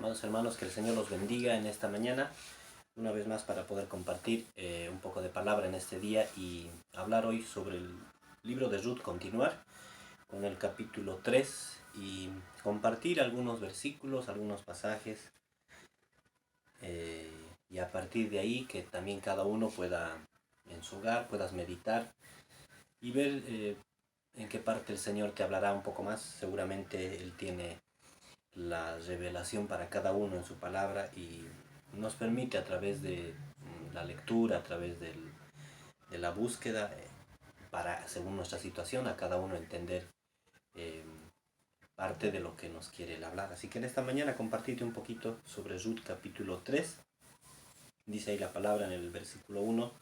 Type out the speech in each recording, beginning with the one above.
Amados hermanos, que el Señor los bendiga en esta mañana, una vez más para poder compartir un poco de palabra en este día y hablar hoy sobre el libro de Ruth, continuar con el capítulo 3 y compartir algunos versículos, algunos pasajes y a partir de ahí que también cada uno pueda en su hogar, puedas meditar y ver en qué parte el Señor te hablará un poco más. Seguramente Él tiene la revelación para cada uno en su palabra y nos permite a través de la lectura, a través de la búsqueda, para, según nuestra situación, a cada uno entender eh, parte de lo que nos quiere hablar. Así que en esta mañana compartirte un poquito sobre Ruth capítulo 3. Dice ahí la palabra en el versículo 1.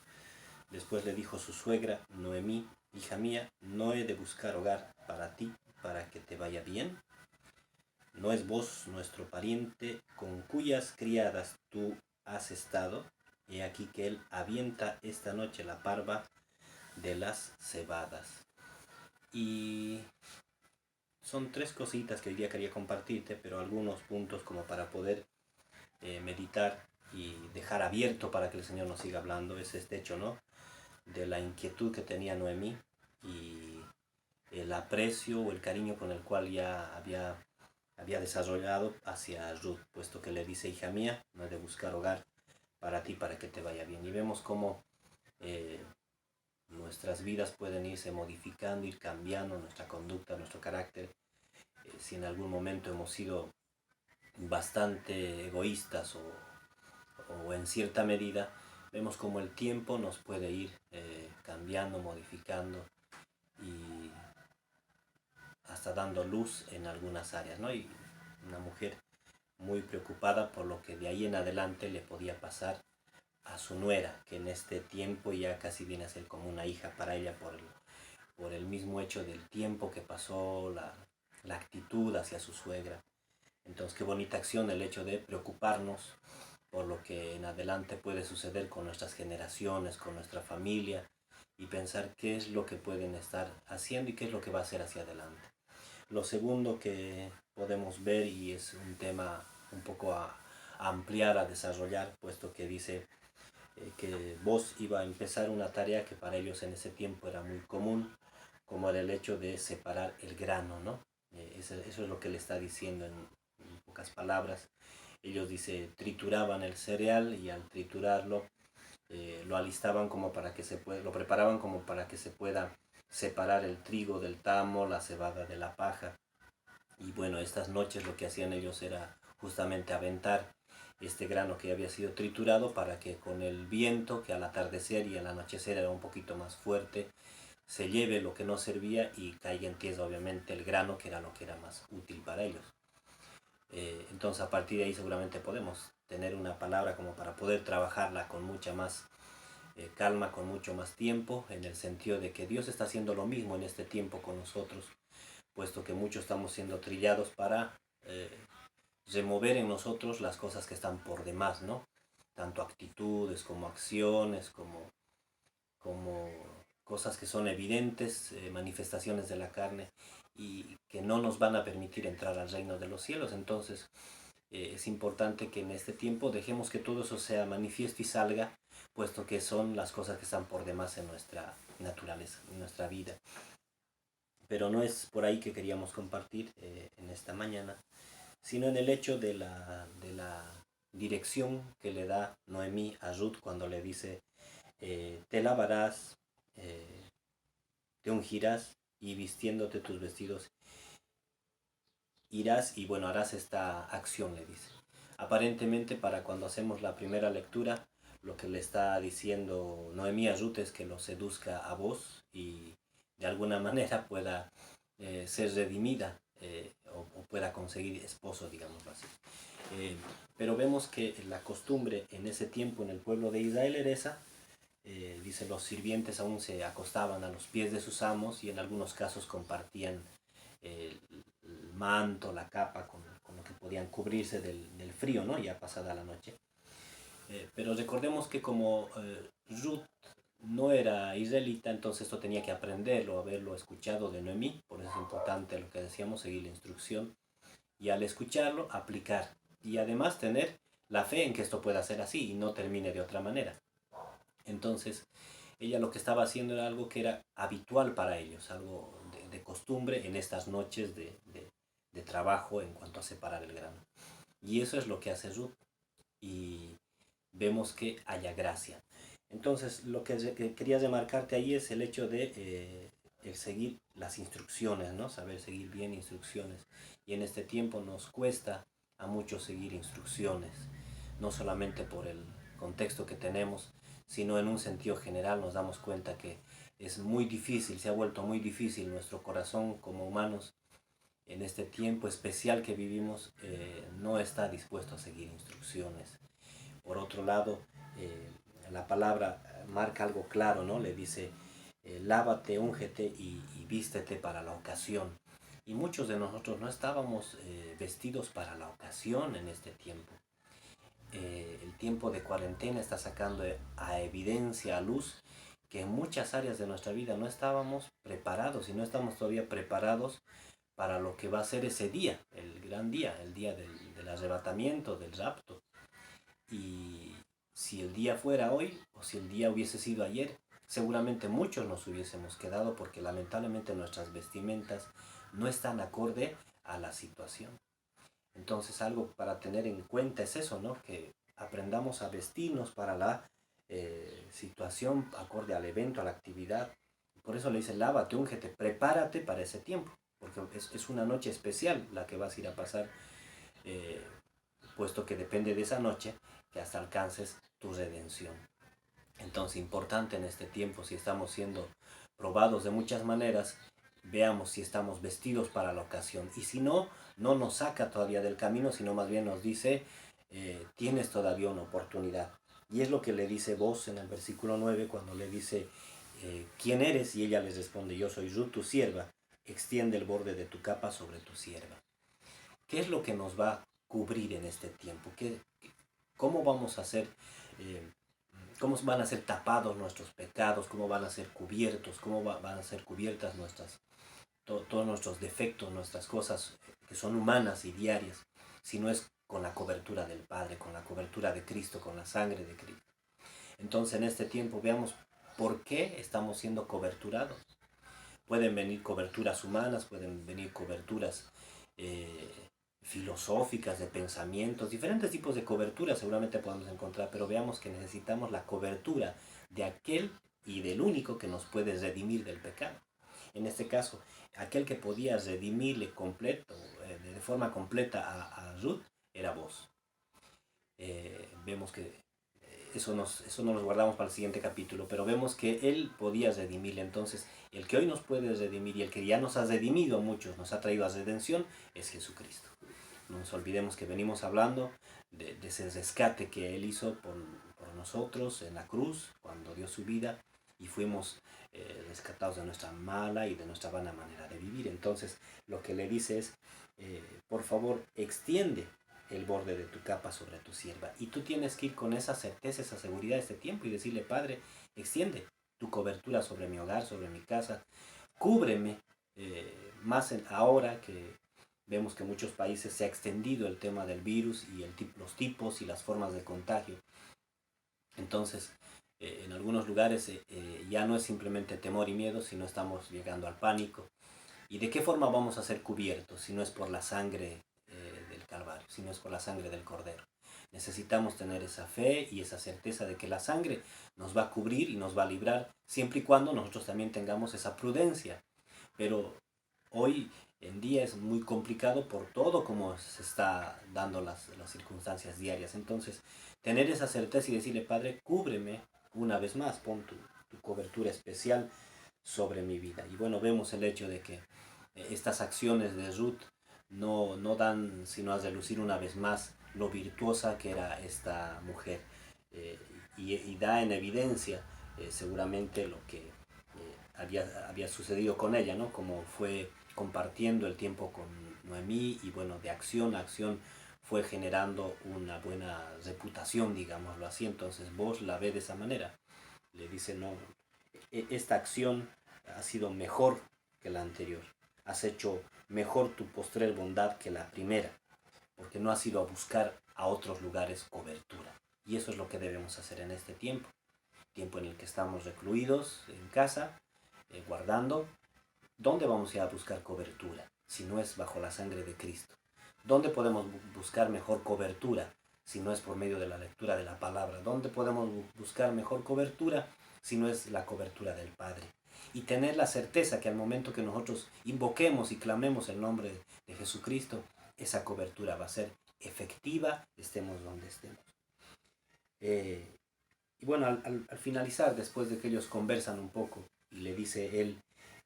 Después le dijo su suegra, Noemí, hija mía, no he de buscar hogar para ti, para que te vaya bien. ¿No es vos nuestro pariente con cuyas criadas tú has estado? He aquí que él avienta esta noche la parva de las cebadas. Y son tres cositas que hoy día quería compartirte, pero algunos puntos como para poder meditar y dejar abierto para que el Señor nos siga hablando. Es este hecho, ¿no? De la inquietud que tenía Noemí y el aprecio o el cariño con el cual ya había desarrollado hacia Ruth, puesto que le dice, hija mía, no he de buscar hogar para ti, para que te vaya bien. Y vemos cómo eh, nuestras vidas pueden irse modificando, ir cambiando nuestra conducta, nuestro carácter. Si en algún momento hemos sido bastante egoístas o en cierta medida, vemos como el tiempo nos puede ir cambiando, modificando y hasta dando luz en algunas áreas, ¿no? Y una mujer muy preocupada por lo que de ahí en adelante le podía pasar a su nuera, que en este tiempo ya casi viene a ser como una hija para ella por el mismo hecho del tiempo que pasó, la actitud hacia su suegra. Entonces qué bonita acción el hecho de preocuparnos por lo que en adelante puede suceder con nuestras generaciones, con nuestra familia y pensar qué es lo que pueden estar haciendo y qué es lo que va a hacer hacia adelante. Lo segundo que podemos ver, y es un tema un poco a ampliar, a desarrollar, puesto que dice que vos iba a empezar una tarea que para ellos en ese tiempo era muy común, como era el hecho de separar el grano, ¿no? Eso es lo que le está diciendo en pocas palabras. Ellos, dice, trituraban el cereal y al triturarlo lo alistaban como para que se pueda, lo preparaban como para que se pueda separar el trigo del tamo, la cebada de la paja. Y bueno, estas noches lo que hacían ellos era justamente aventar este grano que había sido triturado para que con el viento, que al atardecer y al anochecer era un poquito más fuerte, se lleve lo que no servía y caiga en tierra obviamente el grano, que era lo que era más útil para ellos. Entonces a partir de ahí seguramente podemos tener una palabra como para poder trabajarla con mucha más calma, con mucho más tiempo, en el sentido de que Dios está haciendo lo mismo en este tiempo con nosotros, puesto que muchos estamos siendo trillados para remover en nosotros las cosas que están por demás, ¿no? Tanto actitudes como acciones, como cosas que son evidentes, manifestaciones de la carne y que no nos van a permitir entrar al reino de los cielos. Entonces es importante que en este tiempo dejemos que todo eso sea manifiesto y salga, puesto que son las cosas que están por demás en nuestra naturaleza, en nuestra vida. Pero no es por ahí que queríamos compartir en esta mañana, sino en el hecho de la dirección que le da Noemí a Ruth cuando le dice, te lavarás, eh, te ungirás y vistiéndote tus vestidos irás y bueno, harás esta acción, le dice. Aparentemente para cuando hacemos la primera lectura, lo que le está diciendo Noemí a Ruth es que lo seduzca a vos y de alguna manera pueda ser redimida o pueda conseguir esposo, digamos así. Eh, pero vemos que la costumbre en ese tiempo en el pueblo de Israel era esa. Dice, los sirvientes aún se acostaban a los pies de sus amos y en algunos casos compartían el manto, la capa con lo que podían cubrirse del frío, ¿no? Ya pasada la noche. Pero recordemos que como Ruth no era israelita, entonces esto tenía que aprenderlo, haberlo escuchado de Noemí, por eso es importante lo que decíamos, seguir la instrucción y al escucharlo, aplicar. y además tener la fe en que esto pueda ser así y no termine de otra manera. Entonces, ella lo que estaba haciendo era algo que era habitual para ellos, algo de costumbre en estas noches de trabajo en cuanto a separar el grano. Y eso es lo que hace Ruth. Y vemos que haya gracia. Entonces, lo que quería remarcarte ahí es el hecho de el seguir las instrucciones, ¿no? Saber seguir bien instrucciones. Y en este tiempo nos cuesta a muchos seguir instrucciones, no solamente por el contexto que tenemos, sino en un sentido general nos damos cuenta que es muy difícil, se ha vuelto muy difícil nuestro corazón como humanos en este tiempo especial que vivimos, no está dispuesto a seguir instrucciones. Por otro lado, la palabra marca algo claro, ¿no? Le dice, lávate, úngete y vístete para la ocasión. Y muchos de nosotros no estábamos vestidos para la ocasión en este tiempo. El tiempo de cuarentena está sacando a evidencia, a luz, que en muchas áreas de nuestra vida no estábamos preparados y no estamos todavía preparados para lo que va a ser ese día, el gran día, el día del arrebatamiento, del rapto. Y si el día fuera hoy o si el día hubiese sido ayer, seguramente muchos nos hubiésemos quedado porque lamentablemente nuestras vestimentas no están acorde a la situación. Entonces algo para tener en cuenta es eso, ¿no? Que aprendamos a vestirnos para la situación acorde al evento, a la actividad. Por eso le dice, lávate, úngete, prepárate para ese tiempo, porque es una noche especial la que vas a ir a pasar, eh, puesto que depende de esa noche que hasta alcances tu redención. Entonces, importante en este tiempo, si estamos siendo probados de muchas maneras, veamos si estamos vestidos para la ocasión. Y si no, no nos saca todavía del camino, sino más bien nos dice, tienes todavía una oportunidad. Y es lo que le dice vos en el versículo 9, cuando le dice, ¿quién eres? Y ella les responde, yo soy Ruth, tu sierva, extiende el borde de tu capa sobre tu sierva. ¿Qué es lo que nos va a cubrir en este tiempo? ¿Cómo vamos a ser, eh, cómo van a ser tapados nuestros pecados? ¿Cómo van a ser cubiertos? ¿Cómo van a ser cubiertas todos nuestros defectos, nuestras cosas que son humanas y diarias? Si no es con la cobertura del Padre, con la cobertura de Cristo, con la sangre de Cristo. Entonces en este tiempo veamos por qué estamos siendo coberturados. Pueden venir coberturas humanas, pueden venir coberturas eh, filosóficas, de pensamientos, diferentes tipos de coberturas seguramente podemos encontrar, pero veamos que necesitamos la cobertura de aquel y del único que nos puede redimir del pecado. En este caso, aquel que podía redimirle completo, de forma completa a Ruth, era vos. Vemos que eso nos lo guardamos para el siguiente capítulo, pero vemos que Él podía redimirle. Entonces, el que hoy nos puede redimir y el que ya nos ha redimido a muchos, nos ha traído a redención, es Jesucristo. No nos olvidemos que venimos hablando de ese rescate que Él hizo por nosotros en la cruz, cuando dio su vida, y fuimos rescatados de nuestra mala y de nuestra vana manera de vivir. Entonces, lo que le dice es, por favor, extiende el borde de tu capa sobre tu sierva. Y tú tienes que ir con esa certeza, esa seguridad de este tiempo y decirle, Padre, extiende tu cobertura sobre mi hogar, sobre mi casa, cúbreme, más ahora que vemos que en muchos países se ha extendido el tema del virus y los tipos y las formas de contagio. Entonces, en algunos lugares ya no es simplemente temor y miedo, sino estamos llegando al pánico. ¿Y de qué forma vamos a ser cubiertos si no es por la sangre del Calvario, si no es por la sangre del Cordero? Necesitamos tener esa fe y esa certeza de que la sangre nos va a cubrir y nos va a librar, siempre y cuando nosotros también tengamos esa prudencia. Pero hoy en día es muy complicado por todo como se está dando las circunstancias diarias. Entonces, tener esa certeza y decirle, Padre, cúbreme una vez más, pon tu cobertura especial sobre mi vida. Y bueno, vemos el hecho de que estas acciones de Ruth no dan sino a relucir una vez más lo virtuosa que era esta mujer, eh, y da en evidencia seguramente lo que había sucedido con ella, ¿no? Como fue compartiendo el tiempo con Noemí y bueno, de acción a acción fue generando una buena reputación, digámoslo así. Entonces vos la ves de esa manera. Le dice, no, esta acción ha sido mejor que la anterior. Has hecho mejor tu postrer bondad que la primera. porque no has ido a buscar a otros lugares cobertura. Y eso es lo que debemos hacer en este tiempo en el que estamos recluidos en casa, guardando. ¿Dónde vamos a ir a buscar cobertura si no es bajo la sangre de Cristo? ¿Dónde podemos buscar mejor cobertura si no es por medio de la lectura de la palabra? ¿Dónde podemos buscar mejor cobertura si no es la cobertura del Padre? Y tener la certeza que al momento que nosotros invoquemos y clamemos el nombre de Jesucristo, esa cobertura va a ser efectiva, estemos donde estemos. Y bueno, al finalizar, después de que ellos conversan un poco, y le dice él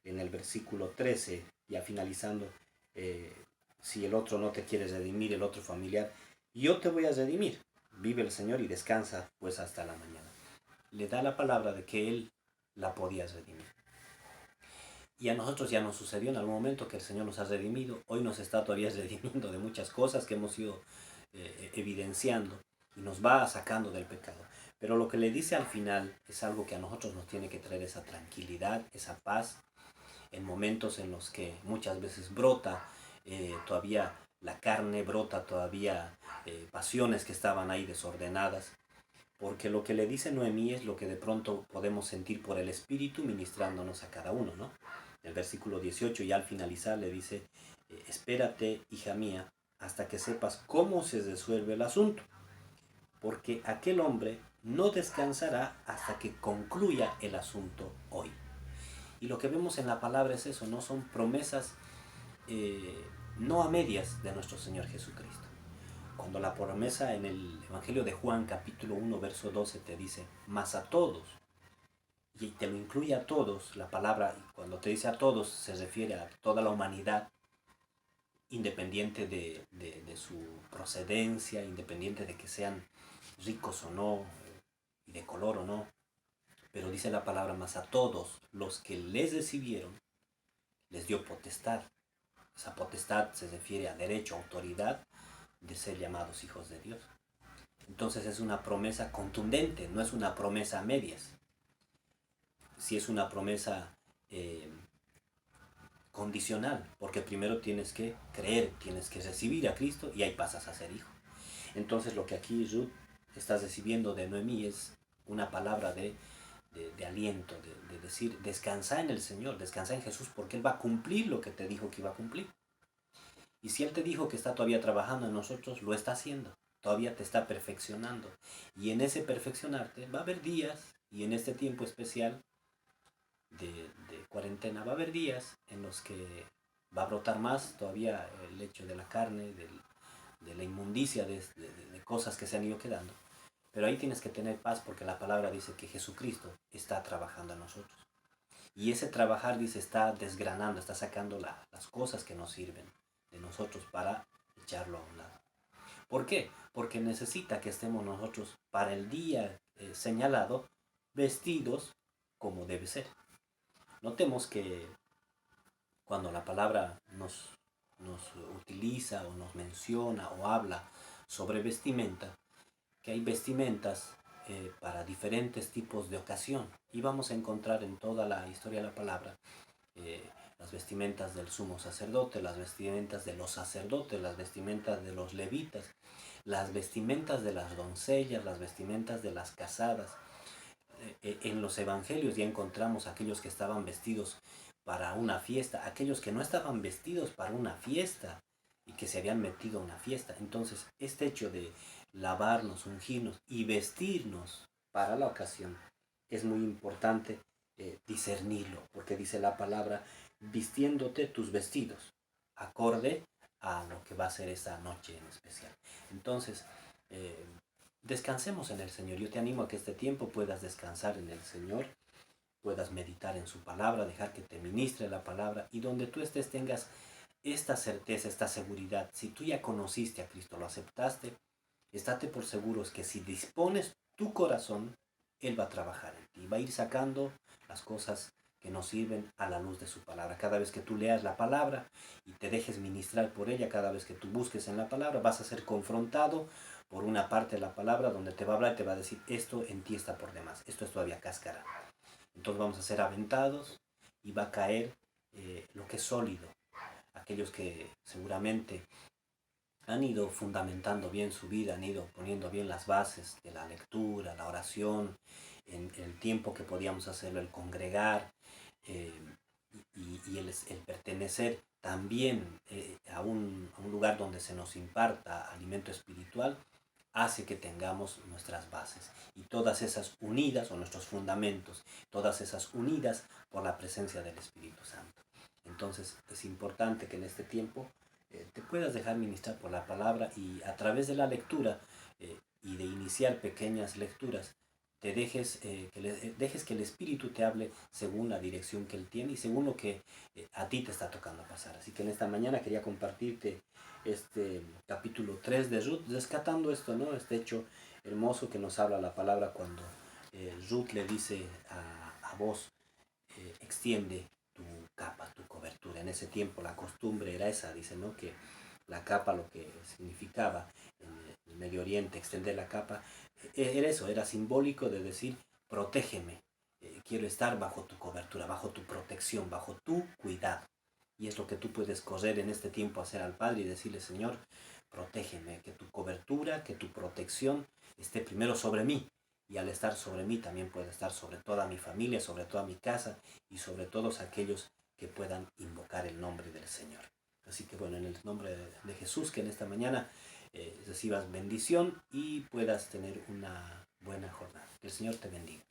en el versículo 13, ya finalizando, si el otro no te quiere redimir, el otro familiar, yo te voy a redimir. Vive el Señor y descansa pues hasta la mañana. Le da la palabra de que él la podía redimir. Y a nosotros ya nos sucedió en algún momento que el Señor nos ha redimido. Hoy nos está todavía redimiendo de muchas cosas que hemos ido evidenciando y nos va sacando del pecado. Pero lo que le dice al final es algo que a nosotros nos tiene que traer esa tranquilidad, esa paz, en momentos en los que muchas veces brota todavía la carne, brota todavía pasiones que estaban ahí desordenadas. Porque lo que le dice Noemí es lo que de pronto podemos sentir por el Espíritu ministrándonos a cada uno, ¿no? El versículo 18 y al finalizar le dice, espérate, hija mía, hasta que sepas cómo se resuelve el asunto, porque aquel hombre no descansará hasta que concluya el asunto hoy. Y lo que vemos en la palabra es eso, no son promesas no a medias de nuestro Señor Jesucristo. Cuando la promesa en el Evangelio de Juan capítulo 1 verso 12 te dice, mas a todos, y te lo incluye a todos, la palabra, cuando te dice a todos, se refiere a toda la humanidad, independiente de su procedencia, independiente de que sean ricos o no, y de color o no. Pero dice la palabra, mas a todos los que les recibieron, les dio potestad. Esa potestad se refiere a derecho, autoridad de ser llamados hijos de Dios. Entonces es una promesa contundente, no es una promesa a medias. Si es una promesa condicional, porque primero tienes que creer, tienes que recibir a Cristo y ahí pasas a ser hijo. Entonces lo que aquí Ruth está recibiendo de Noemí es una palabra de aliento, de decir, descansa en el Señor, descansa en Jesús, porque Él va a cumplir lo que te dijo que iba a cumplir. Y si Él te dijo que está todavía trabajando en nosotros, lo está haciendo, todavía te está perfeccionando. Y en ese perfeccionarte va a haber días, y en este tiempo especial de cuarentena, va a haber días en los que va a brotar más todavía el hecho de la carne, de la inmundicia, de cosas que se han ido quedando. Pero ahí tienes que tener paz porque la palabra dice que Jesucristo está trabajando en nosotros. Y ese trabajar, dice, está desgranando, está sacando las cosas que nos sirven de nosotros para echarlo a un lado. ¿Por qué? Porque necesita que estemos nosotros para el día señalado vestidos como debe ser. Notemos que cuando la palabra nos utiliza o nos menciona o habla sobre vestimenta, que hay vestimentas para diferentes tipos de ocasión. Y vamos a encontrar en toda la historia de la palabra las vestimentas del sumo sacerdote, las vestimentas de los sacerdotes, las vestimentas de los levitas, las vestimentas de las doncellas, las vestimentas de las casadas. En los evangelios ya encontramos aquellos que estaban vestidos para una fiesta, aquellos que no estaban vestidos para una fiesta y que se habían metido a una fiesta. Entonces, este hecho de lavarnos, ungirnos y vestirnos para la ocasión es muy importante discernirlo, porque dice la palabra, vistiéndote tus vestidos, acorde a lo que va a ser esa noche en especial. Entonces, descansemos en el Señor. Yo te animo a que este tiempo puedas descansar en el Señor, puedas meditar en su palabra, dejar que te ministre la palabra y donde tú estés tengas esta certeza, esta seguridad. Si tú ya conociste a Cristo, lo aceptaste, estate por seguros que si dispones tu corazón, Él va a trabajar en ti, va a ir sacando las cosas que nos sirven a la luz de su palabra. Cada vez que tú leas la palabra y te dejes ministrar por ella, cada vez que tú busques en la palabra, vas a ser confrontado por una parte de la palabra donde te va a hablar y te va a decir, esto en ti está por demás, esto es todavía cáscara. Entonces vamos a ser aventados y va a caer lo que es sólido. Aquellos que seguramente han ido fundamentando bien su vida, han ido poniendo bien las bases de la lectura, la oración, en el tiempo que podíamos hacerlo, el congregar eh, y el pertenecer también a un lugar donde se nos imparta alimento espiritual, hace que tengamos nuestras bases y todas esas unidas, o nuestros fundamentos, todas esas unidas por la presencia del Espíritu Santo. Entonces es importante que en este tiempo te puedas dejar ministrar por la palabra y a través de la lectura y de iniciar pequeñas lecturas, dejes que el Espíritu te hable según la dirección que Él tiene y según lo que a ti te está tocando pasar. Así que en esta mañana quería compartirte este capítulo 3 de Ruth, rescatando esto, ¿no? Este hecho hermoso que nos habla la palabra cuando Ruth le dice a vos, extiende tu capa, tu cobertura. En ese tiempo la costumbre era esa, dice, ¿no? Que la capa, lo que significaba en el Medio Oriente, extender la capa, era eso, era simbólico de decir, protégeme, quiero estar bajo tu cobertura, bajo tu protección, bajo tu cuidado. Y es lo que tú puedes correr en este tiempo, hacer al Padre y decirle, Señor, protégeme, que tu cobertura, que tu protección esté primero sobre mí. Y al estar sobre mí también puede estar sobre toda mi familia, sobre toda mi casa y sobre todos aquellos que puedan invocar el nombre del Señor. Así que bueno, en el nombre de Jesús, que en esta mañana recibas bendición y puedas tener una buena jornada. Que el Señor te bendiga.